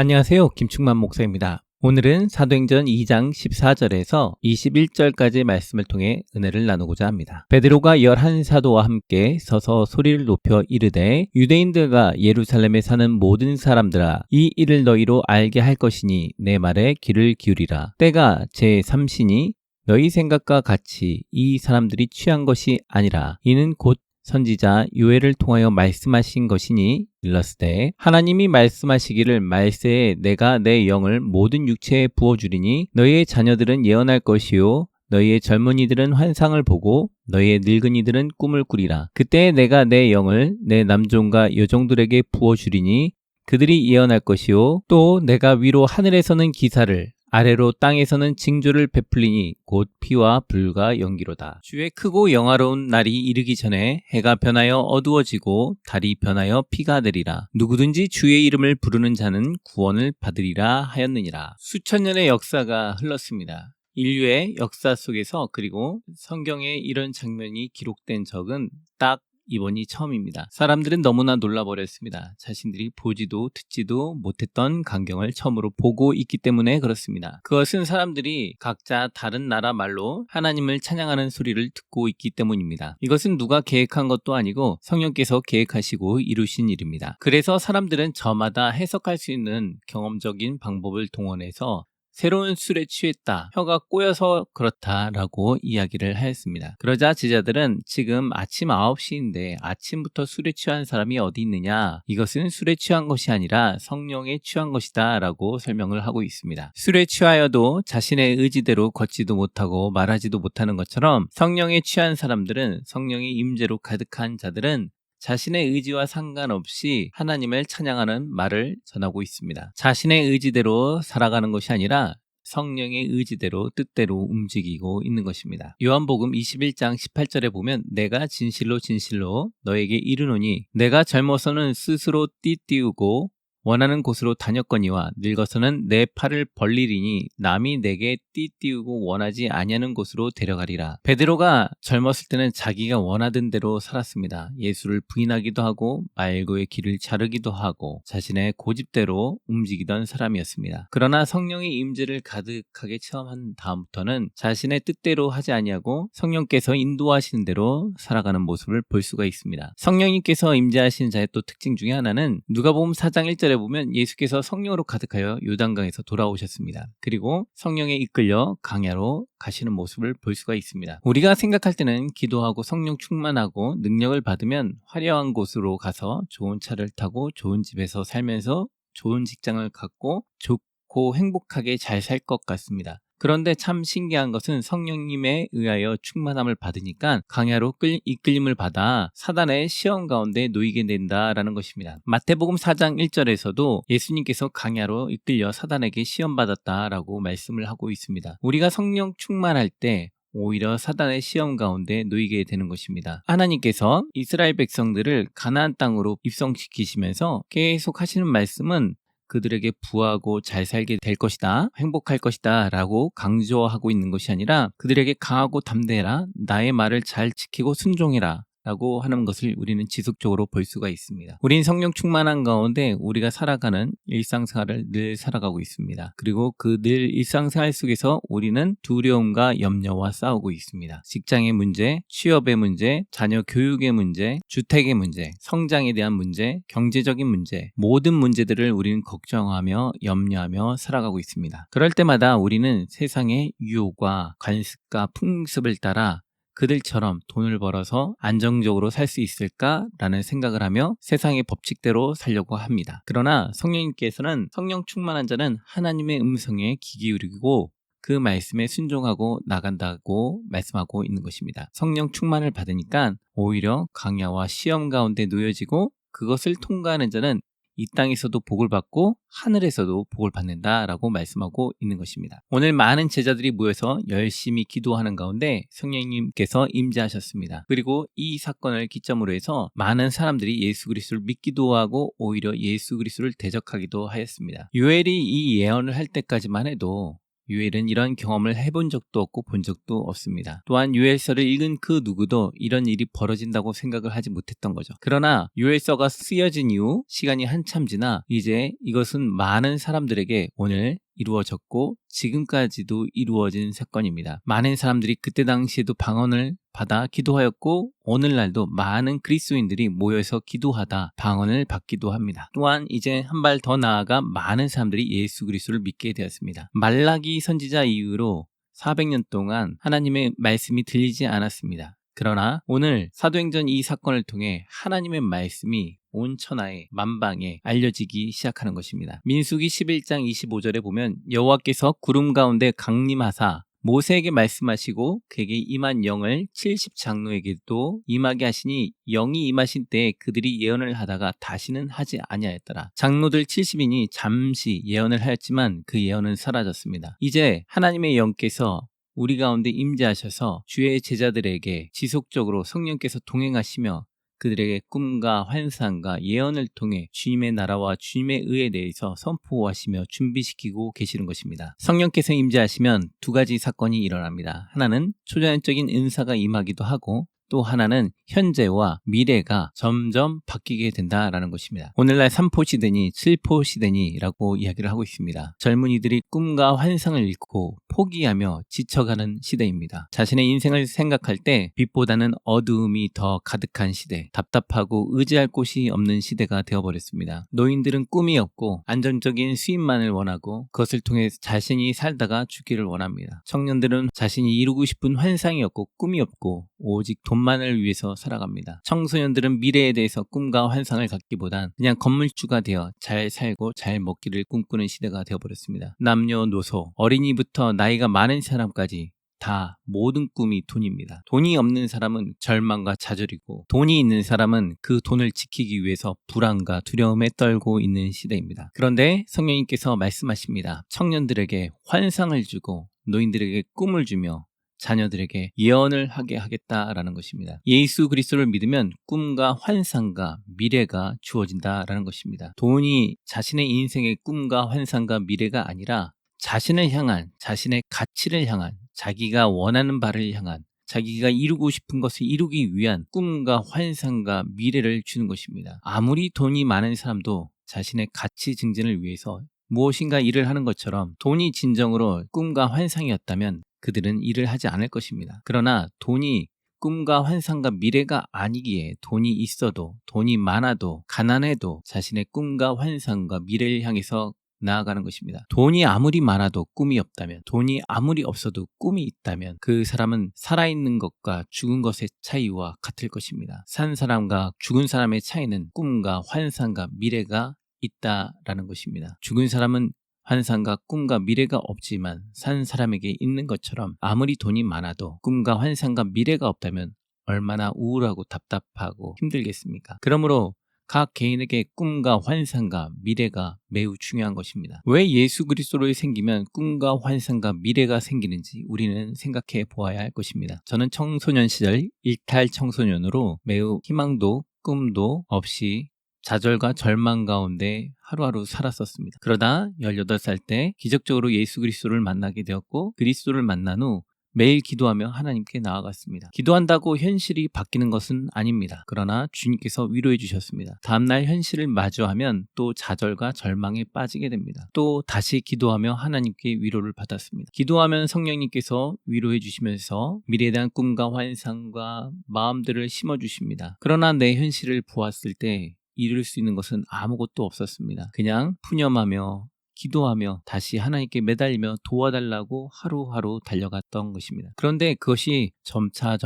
안녕하세요. 김충만 목사입니다. 오늘은 사도행전 2장 14절에서 21절까지 말씀을 통해 은혜를 나누고자 합니다. 베드로가 11사도와 함께 서서 소리를 높여 이르되 유대인들과 예루살렘에 사는 모든 사람들아, 이 일을 너희로 알게 할 것이니 내 말에 귀를 기울이라. 때가 제3시니 너희 생각과 같이 이 사람들이 취한 것이 아니라 이는 곧 선지자 요엘을 통하여 말씀하신 것이니 일렀으되, 하나님이 말씀하시기를 말세에 내가 내 영을 모든 육체에 부어주리니 너희의 자녀들은 예언할 것이요 너희의 젊은이들은 환상을 보고 너희의 늙은이들은 꿈을 꾸리라. 그때 내가 내 영을 내 남종과 여종들에게 부어주리니 그들이 예언할 것이요 또 내가 위로 하늘에서는 기사를 아래로 땅에서는 징조를 베풀리니 곧 피와 불과 연기로다. 주의 크고 영화로운 날이 이르기 전에 해가 변하여 어두워지고 달이 변하여 피가 되리라. 누구든지 주의 이름을 부르는 자는 구원을 받으리라 하였느니라. 수천 년의 역사가 흘렀습니다. 인류의 역사 속에서, 그리고 성경에 이런 장면이 기록된 적은 딱 이번이 처음입니다. 사람들은 너무나 놀라버렸습니다. 자신들이 보지도 듣지도 못했던 광경을 처음으로 보고 있기 때문에 그렇습니다. 그것은 사람들이 각자 다른 나라 말로 하나님을 찬양하는 소리를 듣고 있기 때문입니다. 이것은 누가 계획한 것도 아니고 성령께서 계획하시고 이루신 일입니다. 그래서 사람들은 저마다 해석할 수 있는 경험적인 방법을 동원해서 새로운 술에 취했다, 혀가 꼬여서 그렇다라고 이야기를 하였습니다. 그러자 제자들은 지금 아침 9시인데 아침부터 술에 취한 사람이 어디 있느냐, 이것은 술에 취한 것이 아니라 성령에 취한 것이다 라고 설명을 하고 있습니다. 술에 취하여도 자신의 의지대로 걷지도 못하고 말하지도 못하는 것처럼 성령에 취한 사람들은, 성령의 임재로 가득한 자들은 자신의 의지와 상관없이 하나님을 찬양하는 말을 전하고 있습니다. 자신의 의지대로 살아가는 것이 아니라 성령의 의지대로 뜻대로 움직이고 있는 것입니다. 요한복음 21장 18절에 보면 내가 진실로 진실로 너에게 이르노니 내가 젊어서는 스스로 띠띠우고 원하는 곳으로 다녔거니와 늙어서는 내 팔을 벌리리니 남이 내게 띠띠우고 원하지 아니하는 곳으로 데려가리라. 베드로가 젊었을 때는 자기가 원하던 대로 살았습니다. 예수를 부인하기도 하고 말고의 길을 자르기도 하고 자신의 고집대로 움직이던 사람이었습니다. 그러나 성령의 임재를 가득하게 체험한 다음부터는 자신의 뜻대로 하지 아니하고 성령께서 인도하시는 대로 살아가는 모습을 볼 수가 있습니다. 성령님께서 임재하시는 자의 또 특징 중에 하나는 누가복음 4장 1절에 보면 예수께서 성령으로 가득하여 요단강에서 돌아오셨습니다. 그리고 성령에 이끌려 광야로 가시는 모습을 볼 수가 있습니다. 우리가 생각할 때는 기도하고 성령 충만하고 능력을 받으면 화려한 곳으로 가서 좋은 차를 타고 좋은 집에서 살면서 좋은 직장을 갖고 좋고 행복하게 잘 살 것 같습니다. 그런데 참 신기한 것은 성령님에 의하여 충만함을 받으니까 광야로 이끌림을 받아 사단의 시험 가운데 놓이게 된다라는 것입니다. 마태복음 4장 1절에서도 예수님께서 광야로 이끌려 사단에게 시험받았다라고 말씀을 하고 있습니다. 우리가 성령 충만할 때 오히려 사단의 시험 가운데 놓이게 되는 것입니다. 하나님께서 이스라엘 백성들을 가나안 땅으로 입성시키시면서 계속 하시는 말씀은 그들에게 부하고 잘 살게 될 것이다, 행복할 것이다 라고 강조하고 있는 것이 아니라 그들에게 강하고 담대해라, 나의 말을 잘 지키고 순종해라 라고 하는 것을 우리는 지속적으로 볼 수가 있습니다. 우린 성령 충만한 가운데 우리가 살아가는 일상생활을 늘 살아가고 있습니다. 그리고 그 늘 일상생활 속에서 우리는 두려움과 염려와 싸우고 있습니다. 직장의 문제, 취업의 문제, 자녀 교육의 문제, 주택의 문제, 성장에 대한 문제, 경제적인 문제, 모든 문제들을 우리는 걱정하며 염려하며 살아가고 있습니다. 그럴 때마다 우리는 세상의 유혹과 관습과 풍습을 따라 그들처럼 돈을 벌어서 안정적으로 살 수 있을까라는 생각을 하며 세상의 법칙대로 살려고 합니다. 그러나 성령님께서는 성령 충만한 자는 하나님의 음성에 귀 기울이고 그 말씀에 순종하고 나간다고 말씀하고 있는 것입니다. 성령 충만을 받으니까 오히려 광야와 시험 가운데 놓여지고 그것을 통과하는 자는 이 땅에서도 복을 받고 하늘에서도 복을 받는다라고 말씀하고 있는 것입니다. 오늘 많은 제자들이 모여서 열심히 기도하는 가운데 성령님께서 임재하셨습니다. 그리고 이 사건을 기점으로 해서 많은 사람들이 예수 그리스도를 믿기도 하고 오히려 예수 그리스도를 대적하기도 하였습니다. 요엘이 이 예언을 할 때까지만 해도 요엘은 이런 경험을 해본 적도 없고 본 적도 없습니다. 또한 요엘서를 읽은 그 누구도 이런 일이 벌어진다고 생각을 하지 못했던 거죠. 그러나 요엘서가 쓰여진 이후 시간이 한참 지나 이제 이것은 많은 사람들에게 오늘 이루어졌고 지금까지도 이루어진 사건입니다. 많은 사람들이 그때 당시에도 방언을 받아 기도하였고 오늘날도 많은 그리스도인들이 모여서 기도하다 방언을 받기도 합니다. 또한 이제 한 발 더 나아가 많은 사람들이 예수 그리스도를 믿게 되었습니다. 말라기 선지자 이후로 400년 동안 하나님의 말씀이 들리지 않았습니다. 그러나 오늘 사도행전 이 사건을 통해 하나님의 말씀이 온 천하에 만방에 알려지기 시작하는 것입니다. 민수기 11장 25절에 보면 여호와께서 구름 가운데 강림하사 모세에게 말씀하시고 그에게 임한 영을 70장로에게도 임하게 하시니 영이 임하신 때에 그들이 예언을 하다가 다시는 하지 아니하였더라. 장로들 70인이 잠시 예언을 하였지만 그 예언은 사라졌습니다. 이제 하나님의 영께서 우리 가운데 임재하셔서 주의 제자들에게 지속적으로 성령께서 동행하시며 그들에게 꿈과 환상과 예언을 통해 주님의 나라와 주님의 의에 대해서 선포하시며 준비시키고 계시는 것입니다. 성령께서 임재하시면 두 가지 사건이 일어납니다. 하나는 초자연적인 은사가 임하기도 하고 또 하나는 현재와 미래가 점점 바뀌게 된다라는 것입니다. 오늘날 3포 시대니 7포 시대니라고 이야기를 하고 있습니다. 젊은이들이 꿈과 환상을 잃고 포기하며 지쳐가는 시대입니다. 자신의 인생을 생각할 때 빛보다는 어두움이 더 가득한 시대, 답답하고 의지할 곳이 없는 시대가 되어버렸습니다. 노인들은 꿈이 없고 안정적인 수입만을 원하고 그것을 통해 자신이 살다가 죽기를 원합니다. 청년들은 자신이 이루고 싶은 환상이 없고 꿈이 없고 오직 돈만을 위해서 살아갑니다. 청소년들은 미래에 대해서 꿈과 환상을 갖기보단 그냥 건물주가 되어 잘 살고 잘 먹기를 꿈꾸는 시대가 되어버렸습니다. 남녀노소, 어린이부터 나이가 많은 사람까지 다 모든 꿈이 돈입니다. 돈이 없는 사람은 절망과 좌절이고 돈이 있는 사람은 그 돈을 지키기 위해서 불안과 두려움에 떨고 있는 시대입니다. 그런데 성령님께서 말씀하십니다. 청년들에게 환상을 주고 노인들에게 꿈을 주며 자녀들에게 예언을 하게 하겠다라는 것입니다. 예수 그리스도를 믿으면 꿈과 환상과 미래가 주어진다라는 것입니다. 돈이 자신의 인생의 꿈과 환상과 미래가 아니라 자신을 향한, 자신의 가치를 향한, 자기가 원하는 바를 향한, 자기가 이루고 싶은 것을 이루기 위한 꿈과 환상과 미래를 주는 것입니다. 아무리 돈이 많은 사람도 자신의 가치 증진을 위해서 무엇인가 일을 하는 것처럼 돈이 진정으로 꿈과 환상이었다면 그들은 일을 하지 않을 것입니다. 그러나 돈이 꿈과 환상과 미래가 아니기에 돈이 있어도 돈이 많아도 가난해도 자신의 꿈과 환상과 미래를 향해서 나아가는 것입니다. 돈이 아무리 많아도 꿈이 없다면, 돈이 아무리 없어도 꿈이 있다면 그 사람은 살아있는 것과 죽은 것의 차이와 같을 것입니다. 산 사람과 죽은 사람의 차이는 꿈과 환상과 미래가 있다라는 것입니다. 죽은 사람은 환상과 꿈과 미래가 없지만 산 사람에게 있는 것처럼 아무리 돈이 많아도 꿈과 환상과 미래가 없다면 얼마나 우울하고 답답하고 힘들겠습니까? 그러므로 각 개인에게 꿈과 환상과 미래가 매우 중요한 것입니다. 왜 예수 그리스도를 생기면 꿈과 환상과 미래가 생기는지 우리는 생각해 보아야 할 것입니다. 저는 청소년 시절 일탈 청소년으로 매우 희망도 꿈도 없이 좌절과 절망 가운데 하루하루 살았었습니다. 그러다 18살 때 기적적으로 예수 그리스도를 만나게 되었고 그리스도를 만난 후 매일 기도하며 하나님께 나아갔습니다. 기도한다고 현실이 바뀌는 것은 아닙니다. 그러나 주님께서 위로해 주셨습니다. 다음날 현실을 마주하면 또 좌절과 절망에 빠지게 됩니다. 또 다시 기도하며 하나님께 위로를 받았습니다. 기도하면 성령님께서 위로해 주시면서 미래에 대한 꿈과 환상과 마음들을 심어주십니다. 그러나 내 현실을 보았을 때 이룰 수 있는 것은 아무것도 없었습니다. 그냥 푸념하며 기도하며 다시 하나님께 매달리며 도와달라고 하루하루 달려갔던 것입니다. 그런데 그것이 점차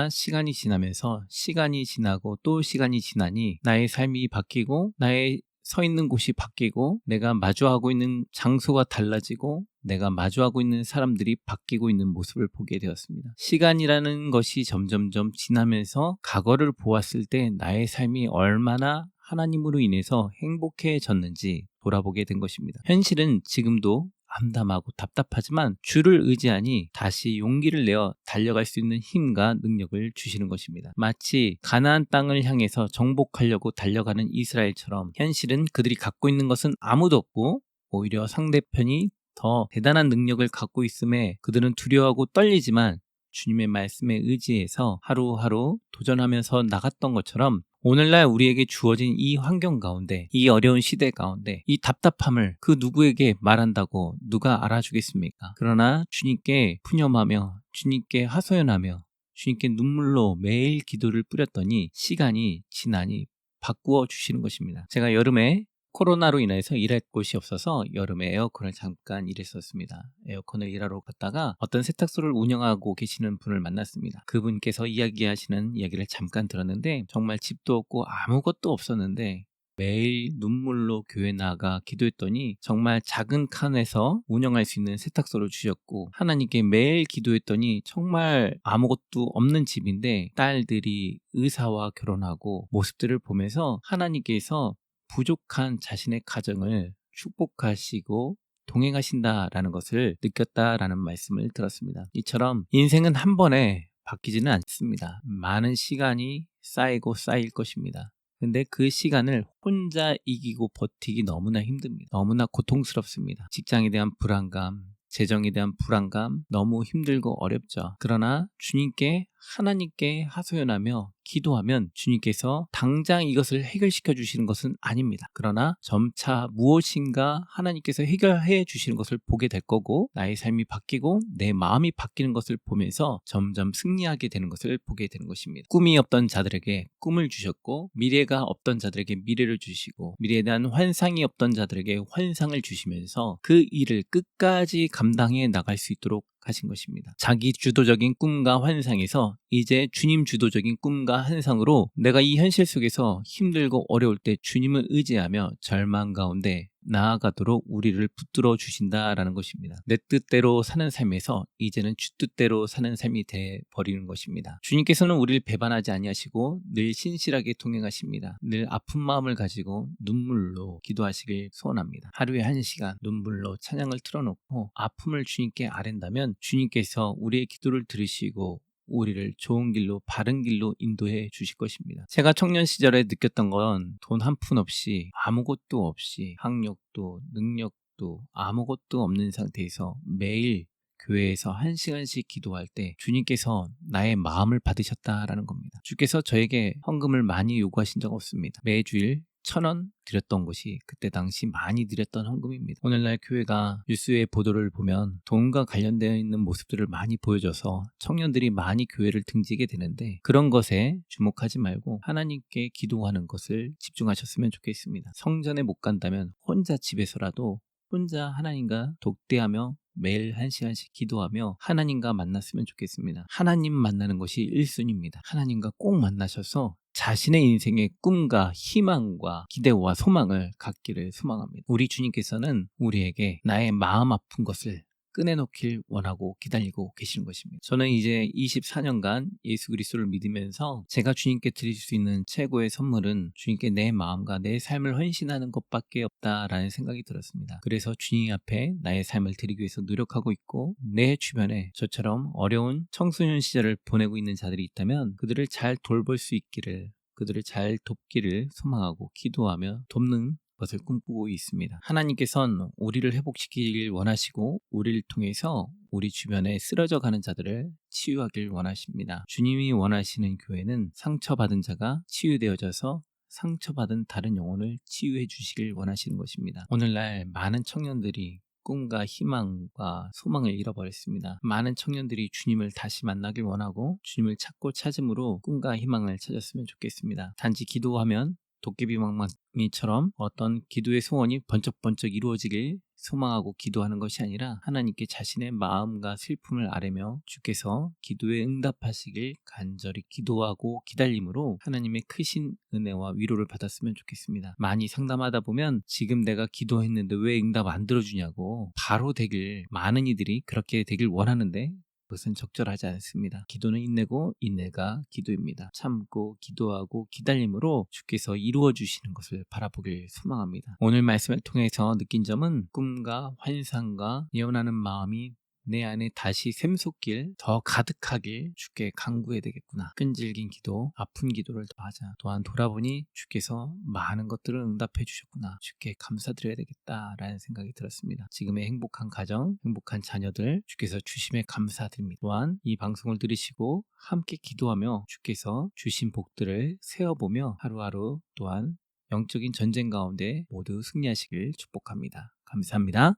시간이 지나면서 시간이 지나고 또 시간이 지나니 나의 삶이 바뀌고 나의 서 있는 곳이 바뀌고 내가 마주하고 있는 장소가 달라지고 내가 마주하고 있는 사람들이 바뀌고 있는 모습을 보게 되었습니다. 시간이라는 것이 점점점 지나면서 과거를 보았을 때 나의 삶이 얼마나 하나님으로 인해서 행복해졌는지 돌아보게 된 것입니다. 현실은 지금도 암담하고 답답하지만 주를 의지하니 다시 용기를 내어 달려갈 수 있는 힘과 능력을 주시는 것입니다. 마치 가나안 땅을 향해서 정복하려고 달려가는 이스라엘처럼 현실은 그들이 갖고 있는 것은 아무도 없고 오히려 상대편이 더 대단한 능력을 갖고 있음에 그들은 두려워하고 떨리지만 주님의 말씀에 의지해서 하루하루 도전하면서 나갔던 것처럼 오늘날 우리에게 주어진 이 환경 가운데, 이 어려운 시대 가운데 이 답답함을 그 누구에게 말한다고 누가 알아주겠습니까? 그러나 주님께 푸념하며 주님께 하소연하며 주님께 눈물로 매일 기도를 뿌렸더니 시간이 지나니 바꾸어 주시는 것입니다. 제가 여름에 코로나로 인해서 일할 곳이 없어서 여름에 에어컨을 잠깐 일했었습니다. 에어컨을 일하러 갔다가 어떤 세탁소를 운영하고 계시는 분을 만났습니다. 그분께서 이야기하시는 이야기를 잠깐 들었는데 정말 집도 없고 아무것도 없었는데 매일 눈물로 교회 나가 기도했더니 정말 작은 칸에서 운영할 수 있는 세탁소를 주셨고 하나님께 매일 기도했더니 정말 아무것도 없는 집인데 딸들이 의사와 결혼하고 모습들을 보면서 하나님께서 부족한 자신의 가정을 축복하시고 동행하신다라는 것을 느꼈다라는 말씀을 들었습니다. 이처럼 인생은 한 번에 바뀌지는 않습니다. 많은 시간이 쌓이고 쌓일 것입니다. 근데 그 시간을 혼자 이기고 버티기 너무나 힘듭니다. 너무나 고통스럽습니다. 직장에 대한 불안감, 재정에 대한 불안감 너무 힘들고 어렵죠. 그러나 주님께 하나님께 하소연하며 기도하면 주님께서 당장 이것을 해결시켜 주시는 것은 아닙니다. 그러나 점차 무엇인가 하나님께서 해결해 주시는 것을 보게 될 거고 나의 삶이 바뀌고 내 마음이 바뀌는 것을 보면서 점점 승리하게 되는 것을 보게 되는 것입니다. 꿈이 없던 자들에게 꿈을 주셨고 미래가 없던 자들에게 미래를 주시고 미래에 대한 환상이 없던 자들에게 환상을 주시면서 그 일을 끝까지 감당해 나갈 수 있도록 하신 것입니다. 자기 주도적인 꿈과 환상에서 이제 주님 주도적인 꿈과 환상으로 내가 이 현실 속에서 힘들고 어려울 때 주님을 의지하며 절망 가운데 나아가도록 우리를 붙들어 주신다라는 것입니다. 내 뜻대로 사는 삶에서 이제는 주 뜻대로 사는 삶이 돼 버리는 것입니다. 주님께서는 우리를 배반하지 아니하시고 늘 신실하게 동행하십니다. 늘 아픈 마음을 가지고 눈물로 기도하시길 소원합니다. 하루에 1시간 눈물로 찬양을 틀어놓고 아픔을 주님께 아랜다면 주님께서 우리의 기도를 들으시고 우리를 좋은 길로 바른 길로 인도해 주실 것입니다. 제가 청년 시절에 느꼈던 건 돈 한 푼 없이 아무것도 없이 학력도 능력도 아무것도 없는 상태에서 매일 교회에서 1시간씩 기도할 때 주님께서 나의 마음을 받으셨다라는 겁니다. 주께서 저에게 헌금을 많이 요구하신 적 없습니다. 매주일 1,000원 드렸던 것이 그때 당시 많이 드렸던 헌금입니다. 오늘날 교회가 뉴스의 보도를 보면 돈과 관련되어 있는 모습들을 많이 보여줘서 청년들이 많이 교회를 등지게 되는데 그런 것에 주목하지 말고 하나님께 기도하는 것을 집중하셨으면 좋겠습니다. 성전에 못 간다면 혼자 집에서라도 혼자 하나님과 독대하며 매일 1시간씩 기도하며 하나님과 만났으면 좋겠습니다. 하나님 만나는 것이 1순위입니다. 하나님과 꼭 만나셔서 자신의 인생의 꿈과 희망과 기대와 소망을 갖기를 소망합니다. 우리 주님께서는 우리에게 나의 마음 아픈 것을 꺼내놓길 원하고 기다리고 계시는 것입니다. 저는 이제 24년간 예수 그리스도를 믿으면서 제가 주님께 드릴 수 있는 최고의 선물은 주님께 내 마음과 내 삶을 헌신하는 것밖에 없다라는 생각이 들었습니다. 그래서 주님 앞에 나의 삶을 드리기 위해서 노력하고 있고 내 주변에 저처럼 어려운 청소년 시절을 보내고 있는 자들이 있다면 그들을 잘 돌볼 수 있기를 그들을 잘 돕기를 소망하고 기도하며 돕는 것을 꿈꾸고 있습니다. 하나님께서는 우리를 회복시키길 원하시고 우리를 통해서 우리 주변에 쓰러져 가는 자들을 치유하길 원하십니다. 주님이 원하시는 교회는 상처받은 자가 치유되어져서 상처받은 다른 영혼을 치유해 주시길 원하시는 것입니다. 오늘날 많은 청년들이 꿈과 희망과 소망을 잃어버렸습니다. 많은 청년들이 주님을 다시 만나길 원하고 주님을 찾고 찾음으로 꿈과 희망을 찾았으면 좋겠습니다. 단지 기도하면 도깨비망망이처럼 어떤 기도의 소원이 번쩍번쩍 이루어지길 소망하고 기도하는 것이 아니라 하나님께 자신의 마음과 슬픔을 아뢰며 주께서 기도에 응답하시길 간절히 기도하고 기다림으로 하나님의 크신 은혜와 위로를 받았으면 좋겠습니다. 많이 상담하다 보면 지금 내가 기도했는데 왜 응답 안 들어주냐고 바로 되길 많은 이들이 그렇게 되길 원하는데 그것은 적절하지 않습니다. 기도는 인내고 인내가 기도입니다. 참고 기도하고 기다림으로 주께서 이루어 주시는 것을 바라보길 소망합니다. 오늘 말씀을 통해서 느낀 점은 꿈과 환상과 예언하는 마음이 내 안에 다시 샘솟길 더 가득하길 주께 간구해야 되겠구나. 끈질긴 기도, 아픈 기도를 더 하자. 또한 돌아보니 주께서 많은 것들을 응답해 주셨구나. 주께 감사드려야 되겠다라는 생각이 들었습니다. 지금의 행복한 가정, 행복한 자녀들 주께서 주심에 감사드립니다. 또한 이 방송을 들으시고 함께 기도하며 주께서 주신 복들을 세어보며 하루하루 또한 영적인 전쟁 가운데 모두 승리하시길 축복합니다. 감사합니다.